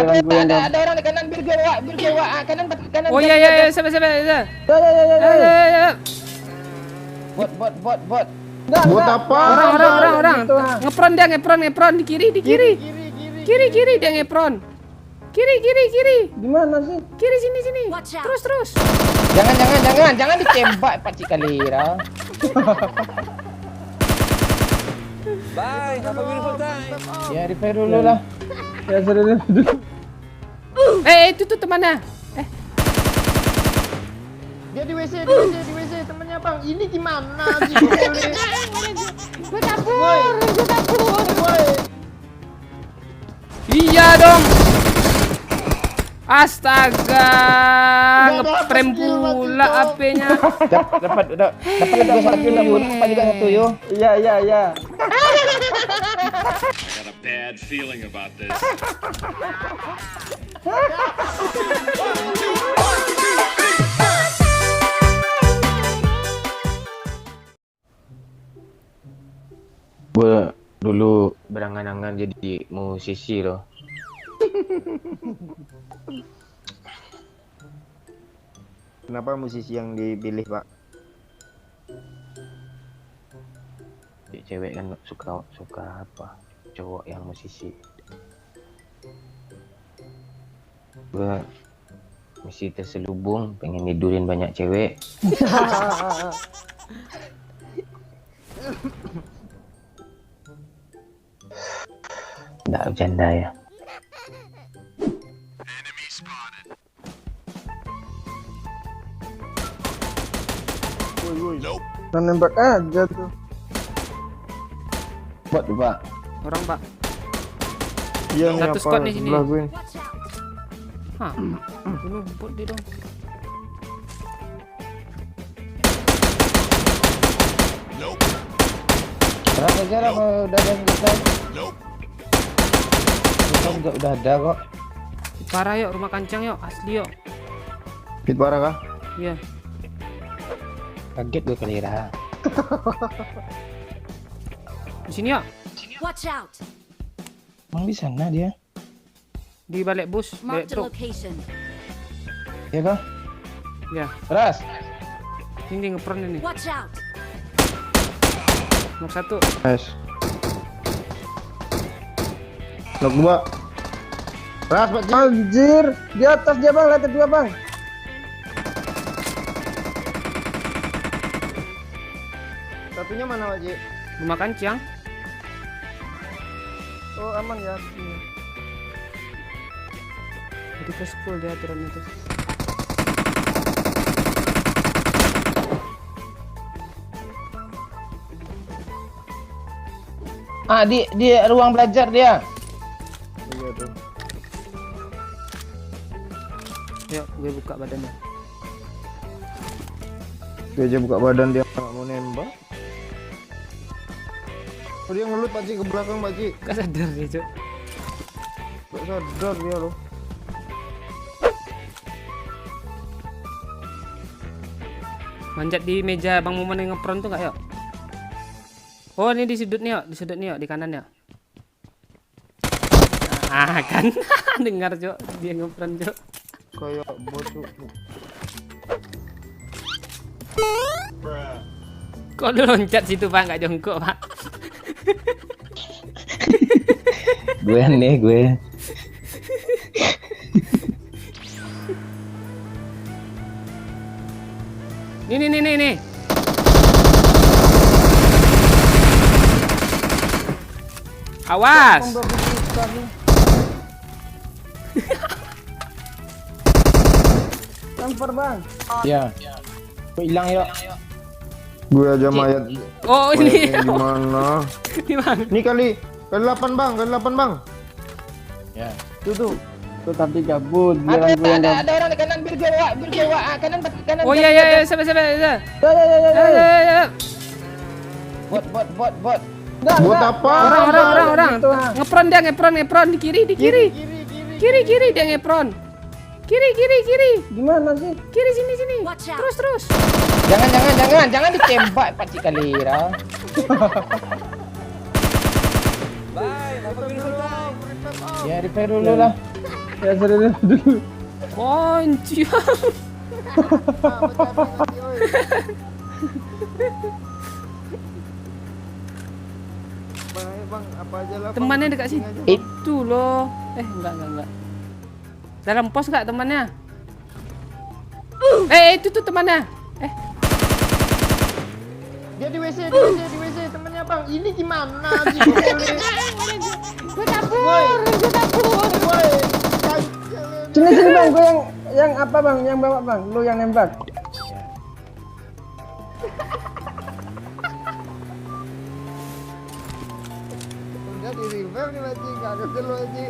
Ada orang di kanan bir gua, kanan kanan. Oh iya, sabar. Ya. Bot. Buat apa? Orang. Ngepron di kiri. Kiri dia ngepron. Kiri. Gimana sih? Kiri sini. Terus. Jangan ditembak Pak Cikalira. Bye, have a beautiful time. Ya repair dulu lah. Ya sudah. Itu tuh temannya. Dia di WC temennya Bang. Ini gimana sih? Gue kabur. Iya dong. Astaga, ngeprem pula HP-nya. Dapat juga satu yo. Iya. I got a bad feeling about this. Gue dulu berangan-angan jadi musisi loh. Kenapa musisi yang dipilih, Pak? Cewek kan suka apa? Cowok yang musisi. Gue mesti terselubung, pengen nidurin banyak cewek. Nggak bercanda ya. Kan nembak aja tuh. Bot tuh Pak. Orang, Pak. Iya, Satu squad nih sini. sebelah gue. Hah. Bunuh bot dia dong. Terang aja lah kalau udah ada kita. Kita juga udah ada kok. Parah yuk, rumah kancang yuk, asli yuk. Fit parah kah? Iya. Kaget gue Kalira. Di sini yuk. Watch out. Emang di sana dia? Di balik bus, balik Mark the truk. location. Iya kah? Ya, Ras. sini dia ngepron ini. Watch out. Nomor 1. Nice. Nok 2. Ras, Pak. Anjir, di atas dia, Bang. Lihat dia, Bang. Satunya mana, Pak Ji? Rumah kancang. Oh, aman ya. Jadi ke school dia aturan itu. Di ruang belajar dia. Iya tuh. Yuk, gue buka badannya. Dia aja buka badan, dia nggak mau nembak. Oh, dia ngelut, Pak Ji, ke belakang, Pak Ji. Gak sadar dia, Cuk. Gak sadar dia loh. Manjat di meja Bang Momen yang ngepron tuh gak yuk? Oh, ini di sudut nih yuk, di kanan yuk. Kan dengar, Cuk, dia ngepron, Cuk. Kayak bosok. Kok lu loncat situ, Pak, gak jongkok, Pak? Gue aneh gue. Nih. Awas. Lempar, Bang. Ya. Gue hilang yuk. Gue aja mayat. Oh, ini. Mayatnya gimana? Ini, Bang. Ini kali 8, Bang. Kali 8, Bang. Ya. Tuh. Tuh tadi gabut. Ada orang di kanan bir gua, kanan. Oh iya, sabar. Ya. Bot. Buat apa? Orang. Ngepron di kiri. Kiri dia ngepron. Kiri. Gimana sih? Kiri sini. Watch out. Terus. Jangan ditembak Pak Cikalira. Bye, have a beautiful time. Ya repair dulu lah. Ya serius dulu. Anjir. Ah, bercanda nanti, oi. Bang, ayo bang, apa aja lah. Bang. Temannya dekat Penting situ. aja, Bang. Itu loh. Enggak. Dalam pos enggak temannya? Itu tuh temannya. Dia di WC, temennya bang. Ini gimana? Gue dapur. Woi, Sini bang, gue yang apa bang? Yang bawa bang, lu yang nembak. udah di revive nih Maji, nggak kesel lu Maji.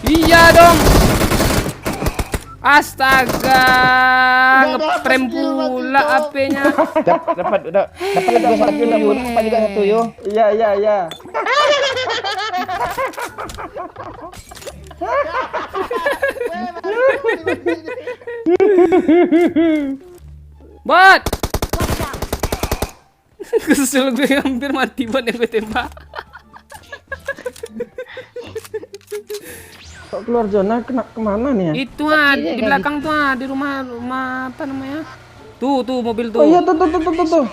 Iya dong. Astaga, ngeprem pula HP-nya. Dapat udah gue satu yuk, dapat juga satu yuk. Iya. Bot. Kesel gue hampir mati bot yang gue tembak. Kok keluar zona kemana nih ya? Itu di belakang tuh di rumah apa namanya? Tuh mobil tuh. Oh iya tuh.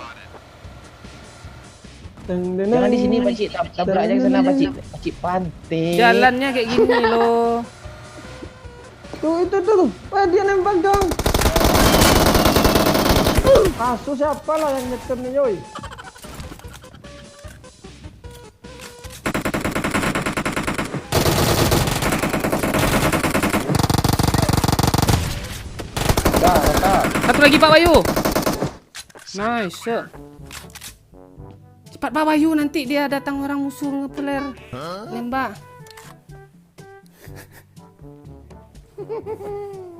Jangan di sini Pakcik, tabrak aja ke sana Pakcik. Pakcik pantai. Jalannya kayak gini loh. Tuh itu tuh. Wah dia nembak dong. Asu siapa lah yang nyetem nih yoi? Satu lagi Pak Bayu. Nice. Cepat Pak Bayu, nanti dia datang orang musuh ngepeler. Nembak.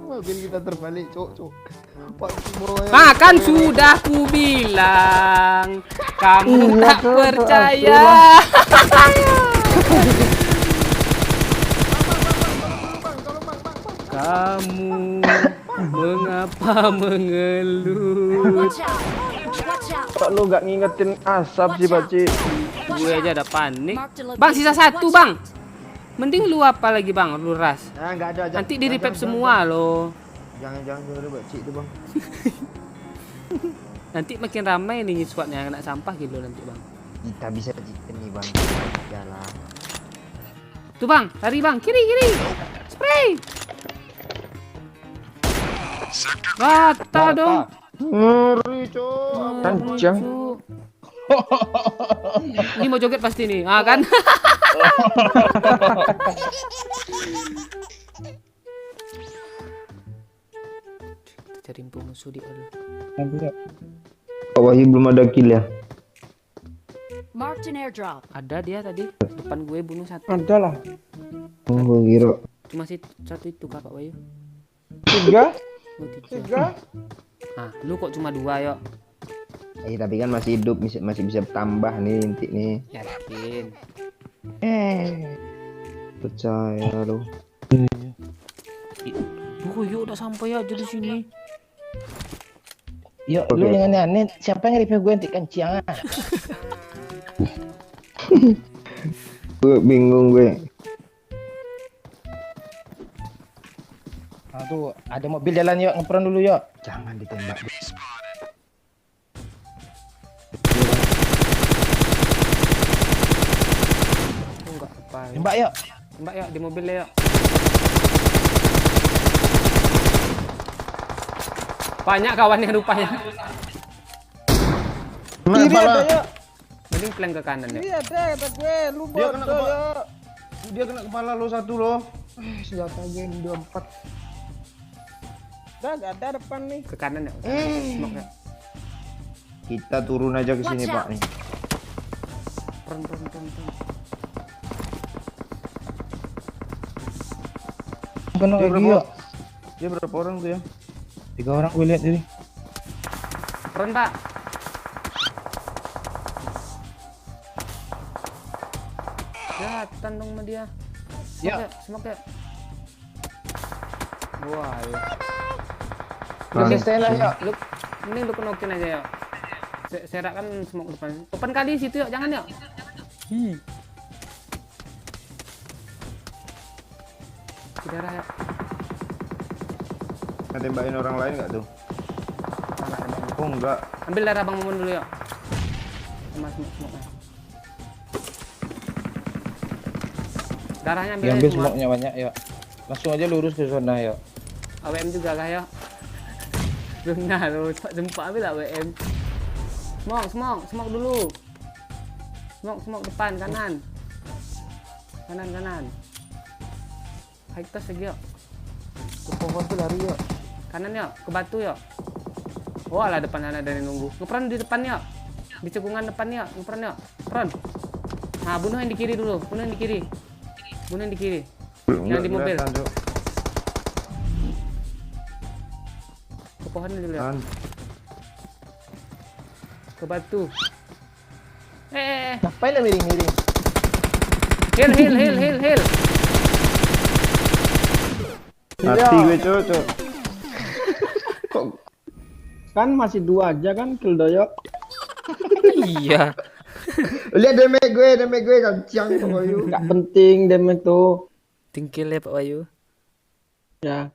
Mobil kita terbalik, cok. Pak Boy. Kan sudah ku bilang, kamu tak percaya. Kamu mengapa mengeluh? Kok lu gak ngingetin asap sih Pakcik? Gue aja ada panik. Bang, sisa satu bang. Mending lu apa lagi bang? Lu ras. Nah, nggak ada. Nanti di revive semua loh. Jangan dulu Pakcik itu bang. Nanti makin ramai nih squadnya kena sampah gitu nanti bang. Kita bisa chicken nih bang. Jalan. Tuh bang, lari bang, kiri. Spray. Rata dong. Ngeri cok. Kencang. Ini mau joget pasti nih, kan? Kita cari info musuh di all. Pak Wahyu belum ada kill ya? Marked an airdrop. Ada dia tadi depan gue bunuh satu. Ada lah. Oh, gue kira. Cuma satu itu Kak Pak Bayu. 3. Oh, 3. Nah, lu kok cuma 2 yuk? Tapi kan masih hidup, masih bisa tambah nih inti nih. Yakin. Percaya lu. Yuk udah sampai aja di sini. Yuk, lu yang aneh-aneh, siapa yang review gue nanti kencang? Gue bingung gue. Nah, tuh ada mobil jalan yuk, ngepron dulu yuk. Jangan ditembak. Enggak apa. Tembak yuk. Tembak yuk di mobil yuk. Banyak kawannya rupanya. Kiri ada yuk. Mending flank ke kanan ya. Kiri ada kata gue. Lu Dia kena bodoh kepala. yuk. Dia kena kepala lo satu loh. Senjata aja yang 24. Udah gak ada depan nih. Ke kanan ya. Smoke ya. Kita turun aja ke sini, Pak nih. Pron. Bukan Dia lagi berapa? yuk. Dia berapa orang tuh ya? 3 orang gue lihat jadi. Pron Pak. Jatan dong sama dia. Smoke ya. Wah ya. Oke, stay lah yuk. Lu mending lu kenokin aja ya. Serak kan smoke depan. Open kali situ yuk, jangan yuk. Darah ya. Nggak tembakin orang lain nggak tuh? Salah ya, Bang. Oh enggak. Ambil darah Bang Momon dulu yuk. Sama smoke-nya. Darahnya ambil Diambil semua. smoke-nya banyak yuk. Langsung aja lurus ke zona yuk. AWM juga kah ya? Benar lu, jempak ambil AWM. Smoke dulu. Smoke depan kanan. Kanan. High touch lagi yuk. Ke pohon tuh lari yuk. Kanan yuk, ke batu yuk. Oh alah depan ada yang nunggu. Ngepron di depan yuk. Di cekungan depan yuk, ngepron yuk. Pron. Nah, bunuh yang di kiri dulu. Bunuh yang di kiri. Yang di mobil. Kelihatan, Cuk. Ke pohon dulu ya. Kan. Ke batu. Ngapain lah miring-miring? Heal. Mati gue, Cuk. Kan masih 2 aja kan kill doyok. Iya. Lihat damage gue kencang Pak Wahyu. Gak penting damage tuh. Tingkil ya Pak Wahyu. Ya.